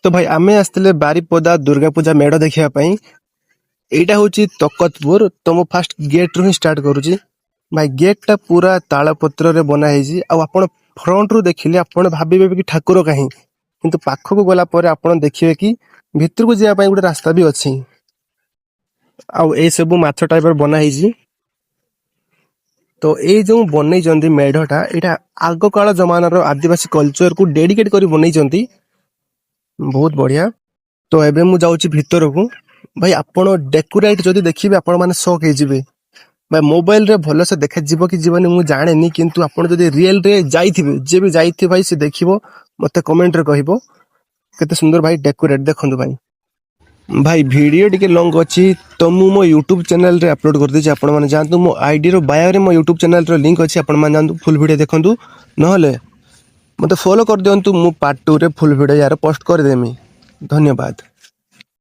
तो भाई आमे आसते बारिपदा दुर्गा पूजा मेढ़ देखा। एटा हूँ तकतपुर। तो मु फास्ट गेट रू ही स्टार्ट करुँची। भाई गेट टा पूरा ताल पत्र रे बना है। आपण फ्रंट रू देखिले आपण भाबिबे कि ठाकुर कहीं, किंतु पाखक गला परे आपण देखिबे कि भितर को जिया गोटे रास्ता भी अच्छी। आउ ए सब माछ टाइप बना है। तो ये जो बनई मेढ़टा यहाँ आग काल जमानार आदिवासी कल्चर को डेडिकेट कर बनई, बहुत बढ़िया। तो एबे मु जाउची भितर को। भाई आपण डेकोरेट जदि देखिबे आपण माने शॉक हे जिवे। भाई मोबाइल रे भलो से देखा जीवो कि जीवनी मु जाने नी, किंतु आपण जदि रियल रे जाइथिबे, जे भी जाइथिबे भाई से देखिबो, मते कमेंट रे कहिबो केते सुंदर भाई डेकोरेट देखंदु भाई। भाई वीडियो टिके लॉन्ग अच्छी, तो मु मो यूट्यूब चैनल रे अपलोड कर देछि। आपण माने जानतु मो आईडी रो बायो रे मो यूट्यूब चैनल रो लिंक अछि। आपण माने जानतु फुल वीडियो देखंतु, नहले मते फॉलो कर दियंतु। मु पार्ट 2 रे फुल वीडियो यार पोस्ट कर देमी। धन्यवाद।